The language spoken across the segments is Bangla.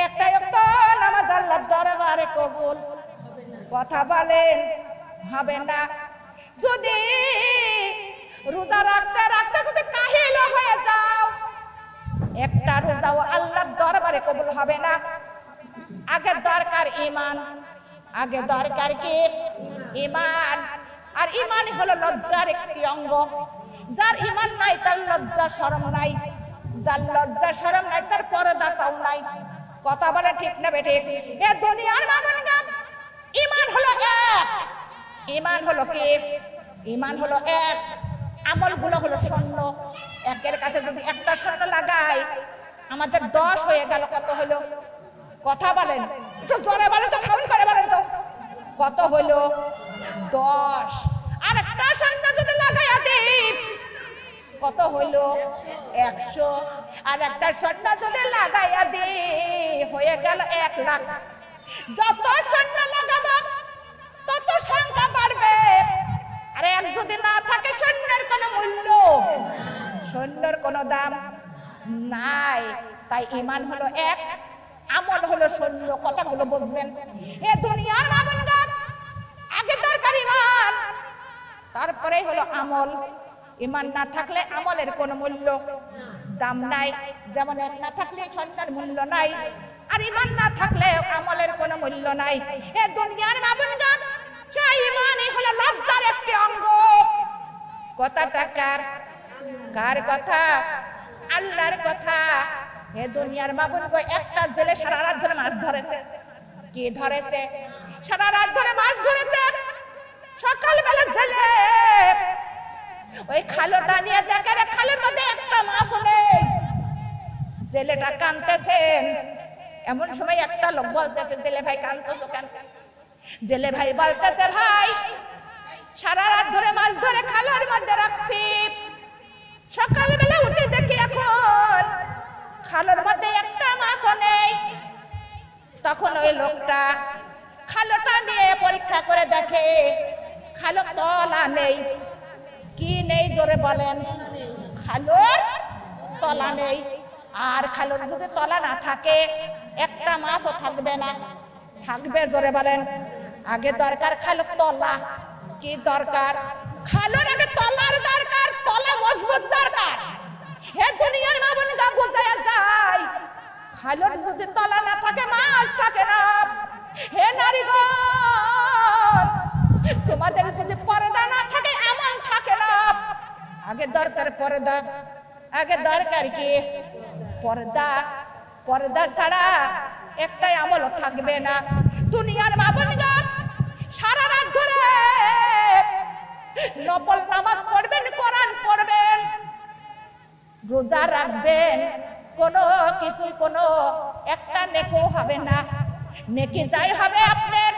একটাই ওয়াক্ত নামাজ আল্লাহর দরবারে কবুল কথা বলেন হবে না। যদি রোজা রাখতে রাখতে যদি কাহিল হয়ে যাও, একটা রোজাও আল্লাহর দরবারে কবুল হবে না। আগে দরকার ঈমান, আগে দরকার কি ঈমান। আর ঈমান হলো লজ্জার একটি অঙ্গ। যার ঈমান নাই তার লজ্জা শরম নাই, যার লজ্জা শরম নাই তার পর্দাটাও নাই। কথা বলে ঠিক না বেঠিক? এ দুনিয়ার মামুনগণ, ঈমান হলো এক। ঈমান হলো কি? ঈমান হলো এক, আমলগুলো হলো শূন্য। একের কাছে যদি একটা শূন্য লাগাই, আমাদের 10 হয়ে গেল। কত হলো? কথা বলেন, একটু জোরে বলেন তো, সাউন্ড করে বলেন তো, কত হলো? 10। আর একটা শূন্য যদি লাগাইয়া দিই, কত হইলো? 100। আর একটা শূন্য যদি লাগাইয়া দিই, হয়ে গেল 1 লাখ। যত শূন্য লাগাবো তত সংখ্যা বাড়বে। আর এক যদি না থাকে, শূন্যের কোনো মূল্য, শূন্যের কোনো দাম নাই। তাই ঈমান হলো এক, আমল হলো শূন্য। কথাগুলো বুঝবেন। এ দুনিয়ার মামুনগণ, আগে দরকার ঈমান, তারপরে হলো আমল। ঈমান না থাকলে আমলের কোনো মূল্য দাম নাই। যেমন এক না থাকলে সন্তান মূল্য নাই, আর ঈমান না থাকলে আমলের কোনো মূল্য নাই। এ দুনিয়ার মামুনগণ, সেই ঈমানই হলো লজ্জার একটি অঙ্গ। কথাটা কার? কার কথা? আল্লাহর কথা। হে দুনিয়ার মামুনগণ, একটা জেলে সারা রাত ধরে মাছ ধরেছে। কি ধরেছে? সারা রাত ধরে মাছ ধরেছে। সকালবেলা জেলে ওই খালটা নিয়ে দেখে, রে খালের মধ্যে একটা মাছ নেই। জেলেটা কাঁদতেছেন। এমন সময় একটা লোক বলতেছে, জেলে ভাই কাঁদতেছো কেন? জেলে ভাই বলতেছে, ভাই সারা রাত ধরে মাছ ধরে খালের মধ্যে রাখছি, সকালবেলা উঠে দেখি এখন খালের মধ্যে একটা মাছও নেই। তখন ওই লোকটা খালটা নিয়ে পরীক্ষা করে দেখে, খালো তলা নেই। কি নেই? জোরে বলেন। খালোর তলা নেই। আর খালোর যদি তলা না থাকে, একটা মাছও থাকবে না। থাকবে? জোরে বলেন। আগে দরকার খালোর তলা। কি দরকার? খালোর আগে তলার দরকার, তলা মজবুত দরকার। হে দুনিয়ার মামুনগণ, বোঝায়া যায়, খালোর যদি তলা না থাকে, মাছ থাকে না। হে নারীগণ, তোমাদের যদি পর্দা না থাকে, আমল থাকে না। আগে দরকার পর্দা। আগে দরকার কি? পর্দা। পর্দা ছাড়া একটাই আমল থাকবে না। দুনিয়ার মামুনগণ, সারা রাত ধরে নফল নামাজ পড়বেন, কোরআন পড়বেন, রোজা রাখবেন, কোনো কিছু কোনো একটা নেকও হবে না। নেকি যাই হবে আপনার,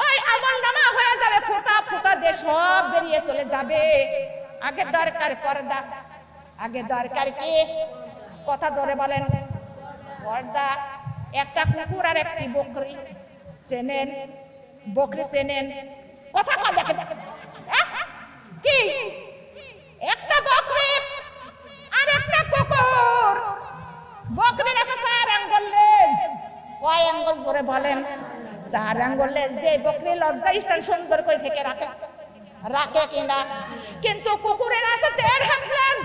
ওই আমলনামা হয়ে যাবে ফোঁটা ফোঁটা দিয়ে সব বেরিয়ে চলে যাবে। আগে দরকার পর্দা। আগে দরকার কি? কথা জোরে বলেন। পর্দা। একটা কুকুর আর একটি বকরি চেনেন? বকরি চেনেন? কথা কর দেখেন। কি? একটা বকরি আর একটা কুকুর। বকরির আছে 4 আঙ্গুল লেজ। কয় আঙ্গুল? জোরে বলেন। 4 আঙ্গুল লেজ দিয়ে বকরি লজ্জা স্থান সুন্দর করে ঢেকে রাখে। রাখে কিনা? কিন্তু কুকুরের আছে 1.5 হাত লেজ।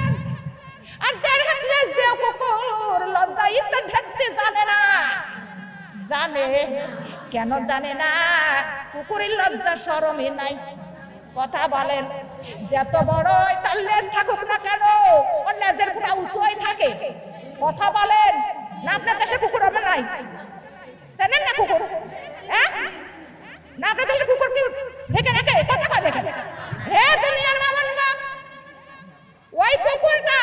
আর 1.5 হাত লেজ দিয়ে কুকুর লজ্জা স্থান ঢেকতে জানে না। জানে? কেন জানে না? কুকুরের লজ্জা শরমই নাই। কথা বলেন। যত বড়ই তার লেজ থাকুক না কেন, ওর লেজের কোনা উঁচুই থাকে। কথা বলেন না। আপনার দেশে কুকুর হবে নাই? জানেন না কুকুর? হ্যাঁ না, আপনার দেশে কুকুর কি ঢেকে রাখে? কথা কয় দেখে। হে দুনিয়ার মামুনগণ, ওই কুকুরটা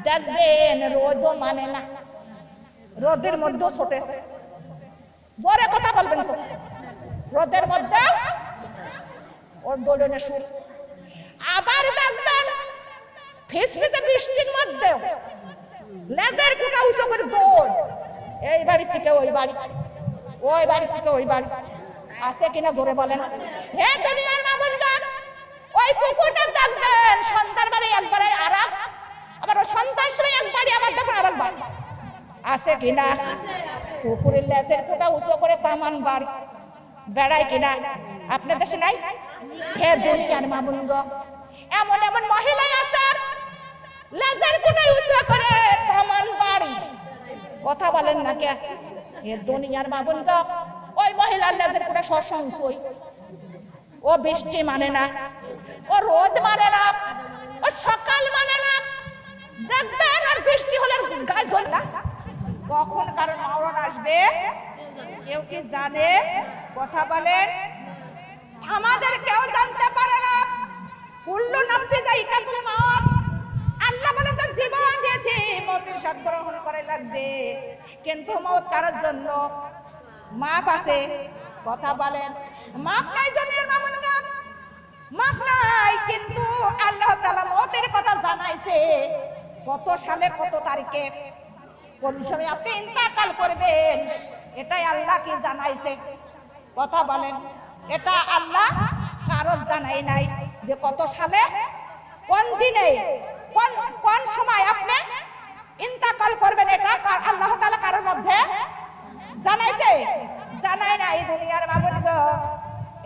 দেখবেন রোদও মানে না, রোদের মধ্যে ছোটেছে। জোরে কথা বলবেন তো। রোদের মধ্যে ওর দৌড়নে সুর। আবার দেখবেন ফিসফিসে বৃষ্টির মধ্যে লেজের কুটা উঁচু করে দৌড়। এই বাড়ি থেকে ওই বাড়ি, ওই বাড়ি থেকে ওই বাড়ি। আছে কিনা জোরে বলেন। হে দুনিয়ার মামুনগণ, ওই কুকুরটা দেখবেন সন্ধ্যার বাড়ি একবারে আরাম, আবার ওই সন্ধ্যার সময় এক বাড়ি, আবার দেখুন আরেক বাড়ি। আছে কিনা? পুকুরের লেজের কোটা উঁচু করে তামান বাড়ি বেড়ায় কিনা? আপনার দেশে নাই? হে দুনিয়ার মামুনগ, এমন এমন মহিলাই আছে লেজের কোটা উঁচু করে তামান বাড়ি। কথা বলেন না কে? হে দুনিয়ার মামুনগ, ওই মহিলার লেজের কোটা সবসময় উঁচু। ও বৃষ্টি মানে না, ও রোদ মানে না, ও সকাল মানে না। দেখবেন আর বৃষ্টি হলে গায়ে জল না। কখন কারণ মাওরান আসবে কেউ কি জানে? কথা বলেন। আমাদের কেউ জানতে পারে না। কুল্লু নাফসি যায়িকাতুল মাউত, আল্লাহ বলে যে জীবন দিয়েছি মতের স্বাদ গ্রহণ করে লাগবে, কিন্তু মওত কারোর জন্য মাপ আছে। কথা বলেন। মাপ নাই দুনিয়ার মামুনগা, মাপ নাই। কিন্তু আল্লাহ তাআলা মওতের কথা জানাইছে কত সালে কত তারিখে কোন সময় আপনি ইন্তেকাল করবেন, এটাই আল্লাহ কি জানাইছে। কথা বলেন। এটা আল্লাহ কারোর জানাই নাই যে কত সালে কোন দিনে কোন সময় আপনি ইন্তেকাল করবেন, এটা আল্লাহ তাআলা কারোর মধ্যে জানাইছে? জানাই নাই দুনিয়ার মামুনগো,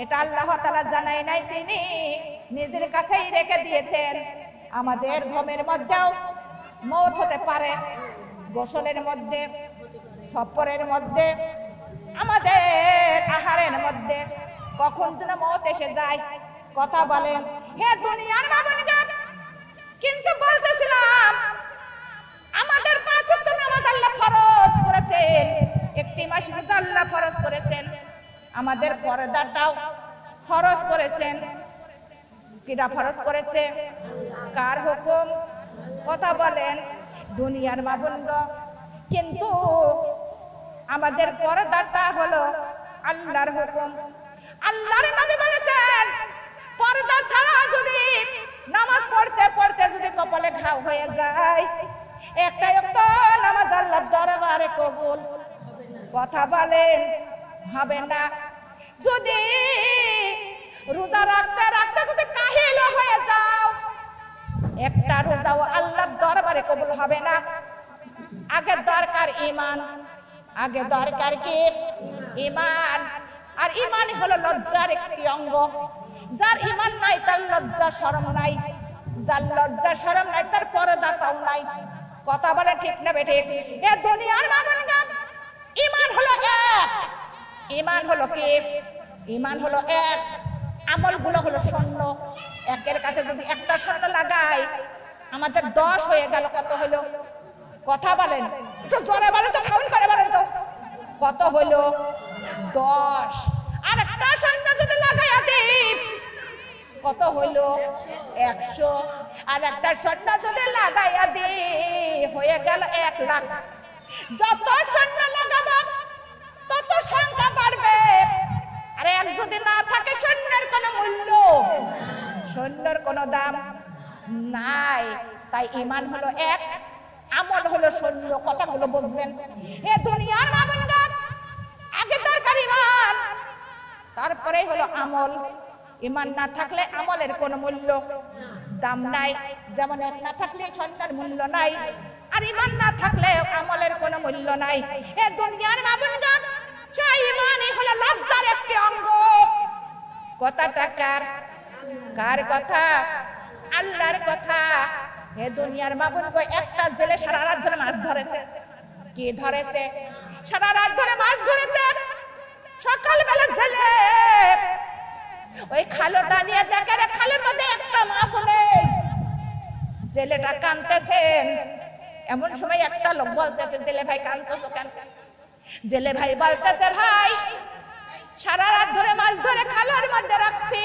এটা আল্লাহ তাআলা জানাই নাই, তিনি নিজের কাছেই রেখে দিয়েছেন। আমাদের ঘুমের মধ্যেও মওত হতে পারে, গোসলের মধ্যে, সফরের মধ্যে, আমাদের আহারের মধ্যে কখন যেন মওত এসে যায়। কথা বলেন। হে দুনিয়ার মামুনগো, কিন্তু বলতেছিলাম আমাদের 5 ওয়াক্ত নামাজ আল্লাহ ফরজ করেছেন, একটি মাস রোজা আল্লাহ ফরজ করেছেন, আমাদের পর্দাটাও ফরজ করেছেন। কিরা ফরজ করেছে? কার হুকুম? কথা বলেন। দুনিয়ার মামুনগো, কিন্তু আমাদের পর্দাটা হলো আল্লাহর হুকুম। আল্লাহর নবী বলেছেন পর্দা ছাড়া যদি নামাজ পড়তে পড়তে যদি কপালে ঘাও হয়ে যায়, একটা ওয়াক্ত নামাজ আল্লাহর দরবারে কবুল কথা বলেন হবে না। যদি রোজা রাখতে রাখতে যদি কাহিল হয়ে যাও, একটা রোজাও আল্লাহর দরবারে কবুল হবে না। আগে দরকার ঈমান, আগে দরকার কি? ঈমান। আর ঈমান হলো লজ্জার একটি অঙ্গ। যার ঈমান নাই তার লজ্জা শরম নাই, যার লজ্জা শরম নাই তার পর্দাটাও নাই। কথা বলে ঠিক না বেঠিক? এ দুনিয়ার মামুনগা, ঈমান হলো এক। ঈমান হলো কি? ঈমান হলো এক, আমলগুলো হলো শূন্য। একের কাছে যদি একটা শূন্য লাগাই, আমাদের 10 হয়ে গেল। কত হলো? কথা বলেন, একটু জোরে বলেন তো, সাউন্ড করে বলেন তো, কত হলো? 10। আর একটা শূন্য যদি লাগাইয়া দিই, কত হলো? 100। আর একটা শূন্য যদি লাগাইয়া দিই, হয়ে গেল 1 লাখ। যত শূন্য লাগাবো তত সংখ্যা বাড়বে। আর এক যদি না থাকে, শূন্যের কোনো মূল্য, শূন্যের কোনো দাম নাই। তাই ঈমান হলো এক, আমল হলো শূন্য। কথাগুলো বুঝবেন। হে দুনিয়ার মামুনগা, আগে দরকার ঈমান, তারপরে হলো আমল। ঈমান না থাকলে আমলের কোনো মূল্য দাম নাই। যেমন এক না থাকলে শূন্যের মূল্য নাই, আর ঈমান না থাকলে আমলের কোনো মূল্য নাই। হে দুনিয়ার মামুনগা, সেই ঈমানই হলো লজ্জার একটি অঙ্গ। কথাটা কার? কার কথা? আল্লাহর কথা। হে দুনিয়ার মামুনগো, একটা জেলে সারা রাত ধরে মাছ ধরেছে। কি ধরেছে? সারা রাত ধরে মাছ ধরেছে। সকালবেলা জেলে ওই খালটা নিয়ে দেখে, রে খালের মধ্যে একটা মাছ নেই। জেলেটা কাঁদতেছেন। এমন সময় একটা লোক বলতেছে, জেলে ভাই কাঁদতেছো কেন? জেলে ভাই বলতেছে, ভাই সারা রাত ধরে মাছ ধরে খালের মধ্যে রাখছি,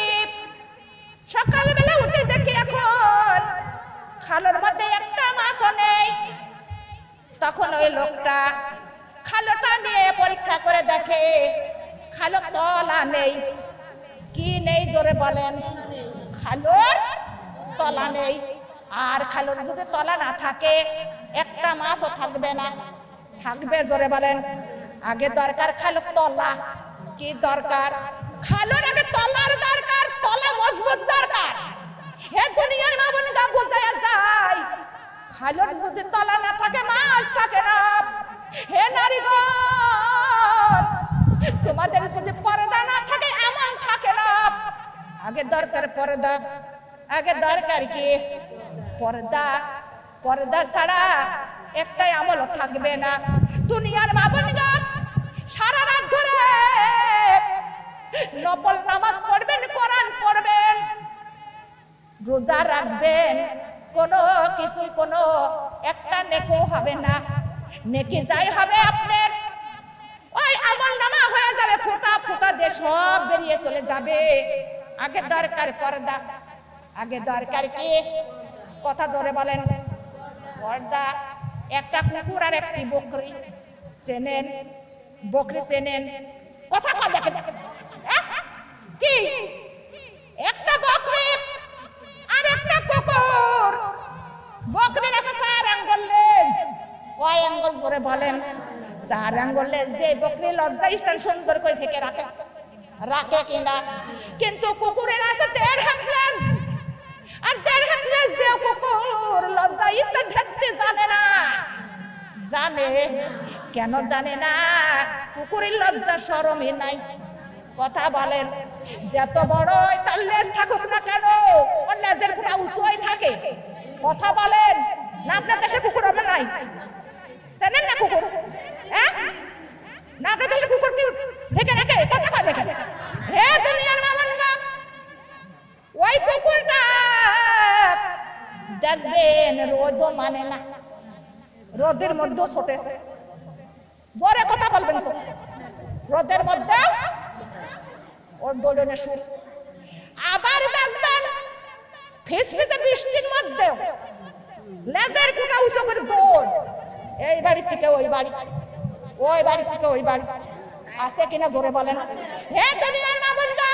সকালবেলা উঠে দেখি এখন খালের মধ্যে একটা মাছও নেই। তখন ওই লোকটা খালটা নিয়ে পরীক্ষা করে দেখে, খালো তলা নেই। কি নেই জোরে বলেন? খালোর তলা নেই। আর খালোর যদি তলা না থাকে, একটা মাছও থাকবে না। থাকবে জোরে বলেন? আগে দরকার খালোর তলা। কি দরকার? খালোর আগে তলার দরকার, তলা মজবুত দরকার। হে দুনিয়ার মামুনগা, বোঝা যায় খালোর যদি তলা না থাকে, মাছ থাকে না। পর্দা, আগে দরকার কি পর্দা। পর্দা ছাড়া একটাই আমল থাকবে না। দুনিয়ার মা বোনেরা সারা রাত ধরে নফল নামাজ পড়বেন, কোরআন পড়বেন, রোজা রাখবেন, কোনো কিছু কোনো একটা নেকি হবে না। নেকি যাই হবে আপনার ওই আমল নামা হয়ে যাবে, ফোঁটা ফোঁটা দিয়ে সব বেরিয়ে চলে যাবে। আগে দরকার পর্দা, আগে দরকার কি কথা জোরে বলেন পর্দা। একটা কুকুর আর একটি বকরি চেনেন? বকরি চেনেন? কথা কর দেখেন কি একটা বকরি আর একটা কুকুর। বকরির আছে 4 আঙ্গুল লেজ, কয় আঙ্গুল জোরে বলেন? 4 আঙ্গুল লেজ দিয়ে বকরি লজ্জা স্থান সুন্দর করে ঢেকে রাখে, রাখে কিনা? কিন্তু কুকুরের আছে 1.5 হাত লেজ, আর 1.5 হাত লেজ দিয়ে কুকুর লজ্জা স্থান ঢেকতে জানে না। জানে কেন জানে না? কুকুরের লজ্জা শরমই নাই। কথা বলেন, যত বড়ই তার লেজ থাকুক না কেন ওর লেজের কোনা উঁচুই থাকে। কথা বলেন না, আপনার দেশে কুকুর হবে নাই? জানেন না কুকুর? হ্যাঁ না, আপনার দেশে কুকুর কি ঢেকে রাখে? কথা বলে হে দুনিয়ার মামনগা, ওই কুকুরটা দেখবেন রোদও মানে না, রোদের মধ্যে ছোটেছে। জোরে কথা বলবেন তো, রোদের মধ্যে ওর দোলনে সুর। আবার দেখবেন ফিসফিসে বৃষ্টির মধ্যে লেজের কুটা উঁচু করে দৌড়, এই বাড়ি থেকে ওই বাড়ি, ওই বাড়ি থেকে ওই বাড়ি। আছে কিনা জোরে বলেন? হে দুনিয়ার মামনগা,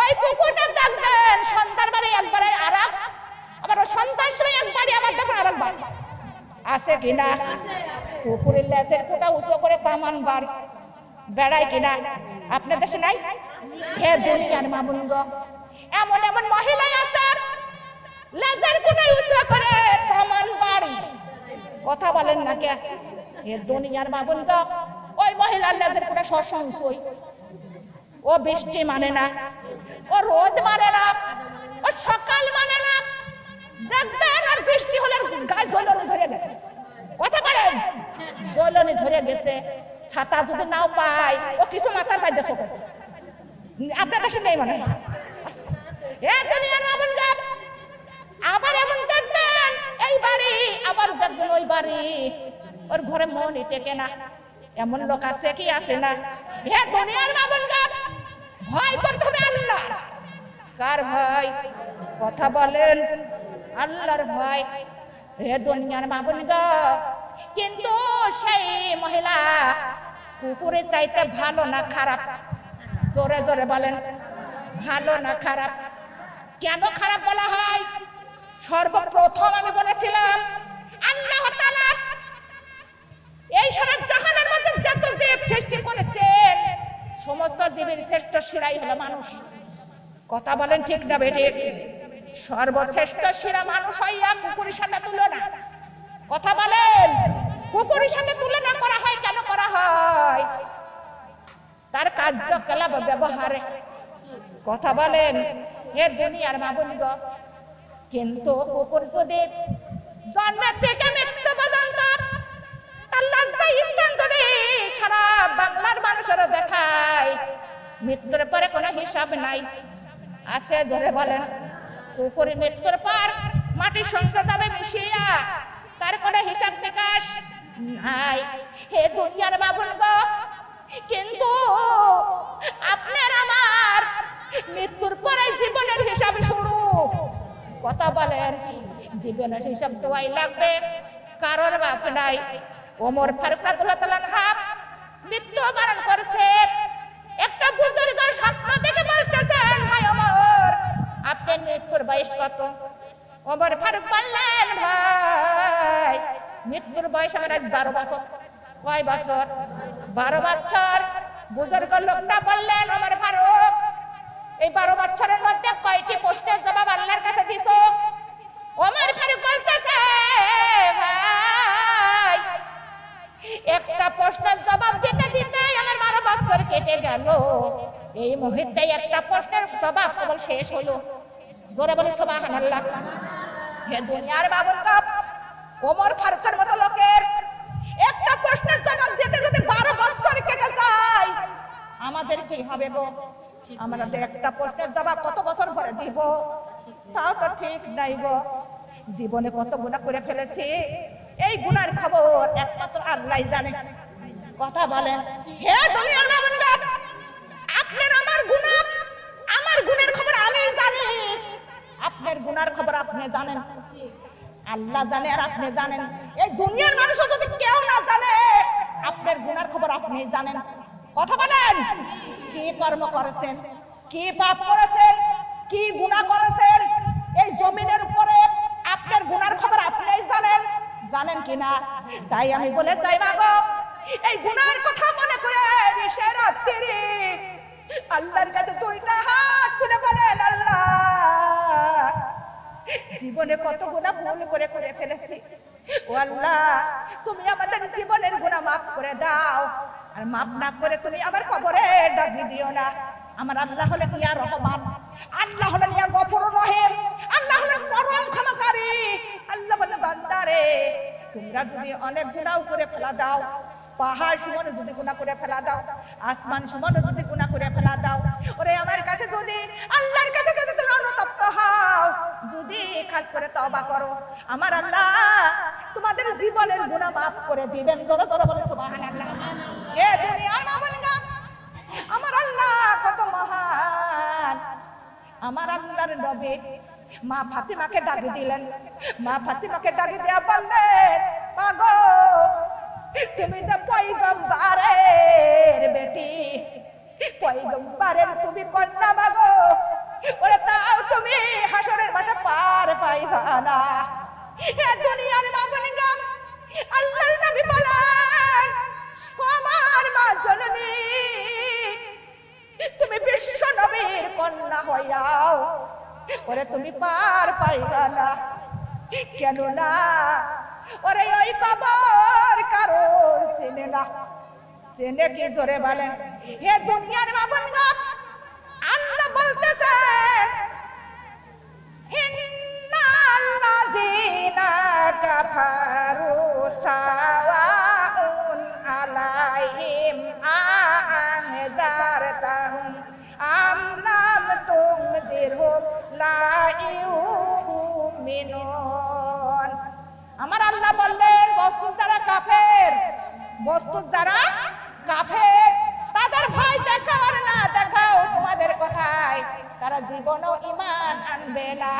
ওই কুকুরটা দেখবেন সন্তান বাড়ি একবারে আরাম, আবার ও সন্তান সময় একবারই আবার দেখুন আরেক বাড়ি। আছে কিনা? কুকুরের লেজের কুটা উঁচু করে তামান বাড়ি বেড়ায় কিনা? আপনার দেশে নাই? হে দুনিয়ার মামনগা, এমন এমন মহিলাই আছে লেজের কুটা উঁচু করে তামান বাড়ি। কথা বলেন না কে? হে দুনিয়ার মামনগা, ওই মহিলার লেজের কুটা সবসময় উঁচুই। ও বৃষ্টি মানে না, ও রোদ মানে না, ও সকাল মানে না। দেখবেন আর বৃষ্টি হলে গায়ে জ্বলনি ধরে গেছে। কথা বলেন, জ্বলনি ধরে গেছে। ছাতা যদি নাও পায় ও কিছু মাথার বাইরে চোখেছে। আপনার দেশে নেই মনে হয়? এ দুনিয়ার মামনগা, আবার এমন দেখবেন এই বাড়ি, আবার দেখবেন ওই বাড়ি, ওর ঘরে মনই টেকে না। এমন লোক আছে কি আছে না? হে দুনিয়ার মামনগা, ভয় করতে হবে আল্লাহ। কার ভয়? কথা বলেন, আল্লাহর ভয়। হে দুনিয়ার মামনগা, কিন্তু সেই মহিলা কুকুরের চাইতে ভালো না খারাপ? জোরে জোরে বলেন, ভালো না খারাপ? কেন খারাপ বলা হয়? সর্বপ্রথম আমি বলেছিলাম আল্লাহ তাআলা এই সারা জাহানের মধ্যে যত জীব সৃষ্টি করেছেন সমস্ত জীবের শ্রেষ্ঠ সেরাই হলো মানুষ। কথা বলেন ঠিক না বেঠিক? সর্বশ্রেষ্ঠ সেরা মানুষ হইয়া কুকুরের সাথে তুলনা। কথা বলেন, কুকুরের সাথে তুলনা করা হয় কেন করা হয়? তার কার্যকলাপ ব্যবহারে। কথা বলেন হে দুনিয়ার মামনগা, কিন্তু কুকুর যদি জন্মের থেকে মৃত্যু পর্যন্ত তার লজ্জা স্থান যদি সারা বাংলার মানুষেরা দেখায়, মৃত্যুর পরে কোনো হিসাব নাই। আছে জোরে বলেন? কুকুরের মৃত্যুর পর মাটির সঙ্গে যাবে মিশিয়া, তার কোনো হিসাব নিকাশ নাই। হে দুনিয়ার মামনগা, কিন্তু আপনার আমার মৃত্যুর পরে জীবনের হিসাব শুরু। কথা বলেন, জীবনের হিসাব দেওয়াই লাগবে। কারোর বাপ নাই। ওমর ফারুক রাদিয়াল্লাহু তাআলা মৃত্যুবরণ করেছে। একটা বুজুর্গের স্বপ্ন দেখে বলতেছেন, ভাই ওমর, আপনার মৃত্যুর বয়স কত? ওমর ফারুক বললেন, ভাই মৃত্যুর বয়স আমার আজ 12 বছর। কয় বছর? 12 বছর। বুজুর্গ লোকটা বললেন, ওমর ফারুক, এই 12 বছরের মধ্যে কয়টি প্রশ্নের জবাব আল্লাহর কাছে দিছো? ওমর ফারুক বলতেছে, ভাই একটা প্রশ্নের জবাব দিতে দিতে আমার 12 বছর কেটে গেল। এই মুহূর্তে একটা প্রশ্নের জবাব কেবল শেষ হলো। জোরে বলে সুবহানাল্লাহ। হে দুনিয়ার বাবুরা, ওমর ফারুকের মতো লোকের একটা প্রশ্নের জবাব দিতে যদি 12 বছর কেটে যায় আমাদের কি হবে গো? আমরা একটা প্রশ্নের জবাব কত বছর পরে দিব? তাও তো ঠিক নাই গো। জীবনে কত গুনাহ করে ফেলেছি, এই গুনার খবর একমাত্র আল্লাহই জানে। কথা বলেন। হে দুনিয়ার বাবুরা, আপনার আমার গুনার খবর আমি জানি, আপনার গুনার খবর আপনি জানেন, আল্লাহ জানে আর আপনি জানেন। এই দুনিয়ার মানুষও যদি কেউ না জানে আপনার গুনার খবর আপনি জানেন। কথা বলেন। কি কর্ম করেছেন, কি পাপ করেছেন, কি গুনাহ করেছেন, এই জমিনের উপরে আপনার গুনার খবর আপনিই জানেন, জানেন কিনা? তাই আমি বলে যাই মাগো, এই গুনার কথা মনে করে বিশেষ রাত্রি আল্লাহর কাছে দুইটা হাত তুলে বলেন, আল্লাহ জীবনে কত গুনাহ ভুল করে করে ফেলেছি, ও আল্লাহ তুমি আমাদের জীবনের গুনাহ মাফ করে দাও, আর মাফ না করে তুমি আমার কবরে ডাকি দিও না। আমার আল্লাহ হলেন ইয়া রহমান, আল্লাহ হলেন ইয়া গফুরুর রহিম, আল্লাহ হলেন পরম ক্ষমাকারী। আল্লাহ বলে বান্দারে তোমরা যদি অনেক গুনাহ করে ফেলা দাও, পাহাড় সমান যদি গুনাহ করে ফেলা দাও, আসমান সমান যদি গুনাহ করে ফেলা দাও, ওরে আমার কাছে যদি আল্লাহর কাছে যদি তুমি অনুতপ্ত হও, যদি খাস করে তওবা করো, আমার আল্লাহ তোমাদের জীবনের গুনাহ মাফ করে দিবেন। জোরে জোরে বলে সুবহানাল্লাহ। এ দুনিয়ার বাবারা, আমার আল্লাহ কত মহান। আমার আল্লাহর নবী মা ফাতিমাকে ডাকি দিলেন, মা ফাতিমাকে ডাকি দেয়া বললেন, মাগো তুমি যে পয়গম্বরের বেটি, পয়গম্বরের তুমি কন্যা মাগো, ওরে তাও তুমি হাসরের মাঠে পার পাইবা না। এ দুনিয়ার বাবারা, আল্লাহর নবী বলেন, আমার মা জননী তুমি বিশ্ব নবীর কন্যা হইয়াও ওরে তুমি পার পাইবা না। কেন না? ওরে ওই কবর কারোর চেনে না। চেনে কি? জোরে বলেন। হে দুনিয়ার বাবুরা, আল্লাহ বলতেছেন, ইন্নাল্লাযীনা কাফারু সাওয়াউন আলাইহিম আনজারতাহুম আম লাম তুনজিরহুম লা ইউমিনুন। আমার আল্লাহ বললেন, বস্তু যারা কাফের, বস্তু যারা কাফের তাদের ভয় দেখাও আর না দেখাও তোমাদের কথায় তারা জীবনেও ঈমান আনবে না।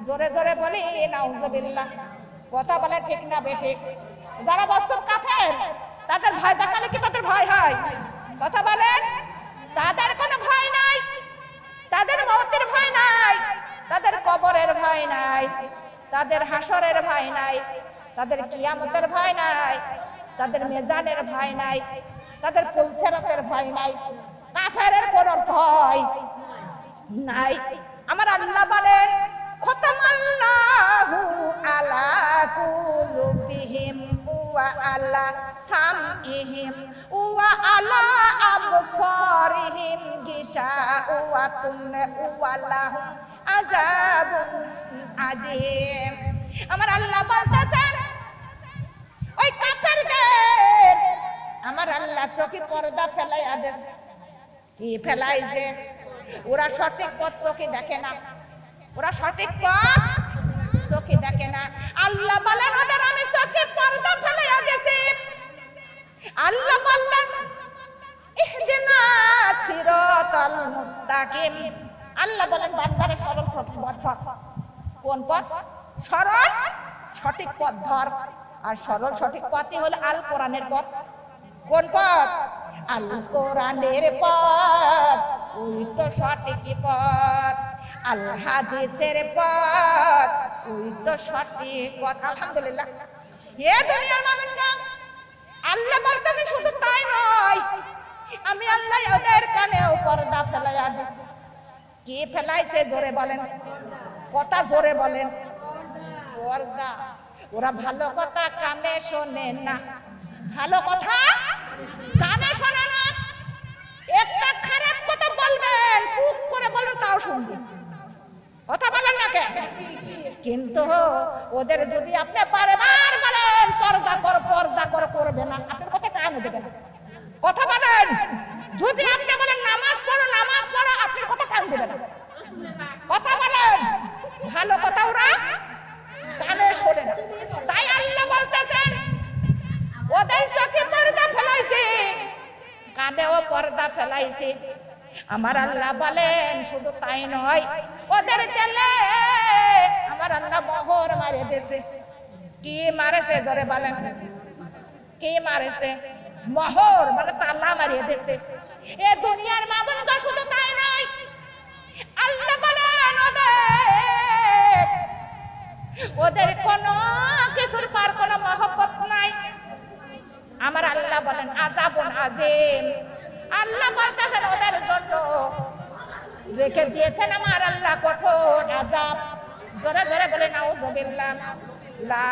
জোরে জোরে বলি নাউজুবিল্লাহ। কথা বলে ঠিক না বেঠিক? যারা বস্তু কাফের তাদের ভয় দেখালে কি তাদের ভয় হয়? কথা বলেন। তাদের কোনো ভয় নাই, তাদের মওতের ভয় নাই, তাদের কবরের ভয় নাই, তাদের হাসরের ভয় নাই, তাদের কিয়ামতের ভয় নাই, তাদের মিজানের ভয় নাই, তাদের পুলসিরাতের ভয় নাই, কাফেরের কোনো ভয় নাই। আমার আল্লাহ বলেন, খতামাল্লাহু আলা কুলুবিহিম ওয়া আলা সামইহিম ওয়া আলা আবসারিহিম গিশাওয়াতুন ওয়া লাহুম আযাবুন আযীম। আমার আল্লাহ বলতেছেন, ওই কাফেরদের আমার আল্লাহ চোখে পর্দা ফেলাইয়া দিয়েছে। কি ফেলাইছে? ওরা সঠিক পথ চোখে দেখে না, ওরা সঠিক পথ চোখে দেখে না। আল্লাহ বলেন, ওদের আমি চোখে পর্দা ফেলাইয়া দিয়েছি। আল্লাহ বললেন, ইহদিনা সিরাতাল মুস্তাকিম। আল্লাহ বলেন, বান্দারে সরল পথ ধর। কোন পথ? সরল সঠিক পথ ধর। আর সরল সঠিক পথই হলো আল কোরআনের পথ। কোন পথ? আল কোরআনের পথ, ওই তো সঠিক পথ। আল হাদিসের পথ, ওই তো সঠিক পথ। আলহামদুলিল্লাহ। হে দুনিয়ার মুমিনরা, আল্লাহ বলতেছে শুধু তাই নয়, আমি আল্লাহ ওদের কানেও পর্দা ফেলাইয়া দিছি। কি ফেলাইছে? জোরে বলেন, কথা জোরে বলেন। পর্দা। ওরা ভালো কথা কানে শোনে না, ভালো কথা কানে শোনে না। একটা খারাপ কথা বলবেন, টুক করে বলবেন, তাও শুনবেন। কথা বলেন না কে? কিন্তু ওদের যদি আপনি বারবার বলেন পর্দা কর করবে না, আপনার কথা কান দেবে না। কথা বলেন, যদি আপনি বলেন নামাজ পড়ো আপনার কথা কান দেবে না। কথা বলেন, ভালো কথা ওরা কানে শোনে না। তাই আল্লাহ বলতেছেন ওদের চোখে পর্দা ফেলাইছে, কানেও পর্দা ফেলাইছে। আমার আল্লাহ বলেন শুধু তাই নয়, ওদের তেলে আমার আল্লাহ মোহর মারে দিয়েছে। কি মারেছে জোরে বলেন, কি মারেছে? মোহর মানে তালা মারিয়ে দিয়েছে। এ দুনিয়ার মামুনগা শুধু তাই নয়, আল্লাহ বলেন ওদের কোনো কিছুর পার কোনো মহব্বত নাই। আমার আল্লাহ বলেন আযাবুন আযীম। আল্লাহ বলতেছেন ওদের জন্য রেখে দিয়েছেন আমার আল্লাহ কঠোর আযাব। জোরে জোরে বলে নাউযুবিল্লাহ। লা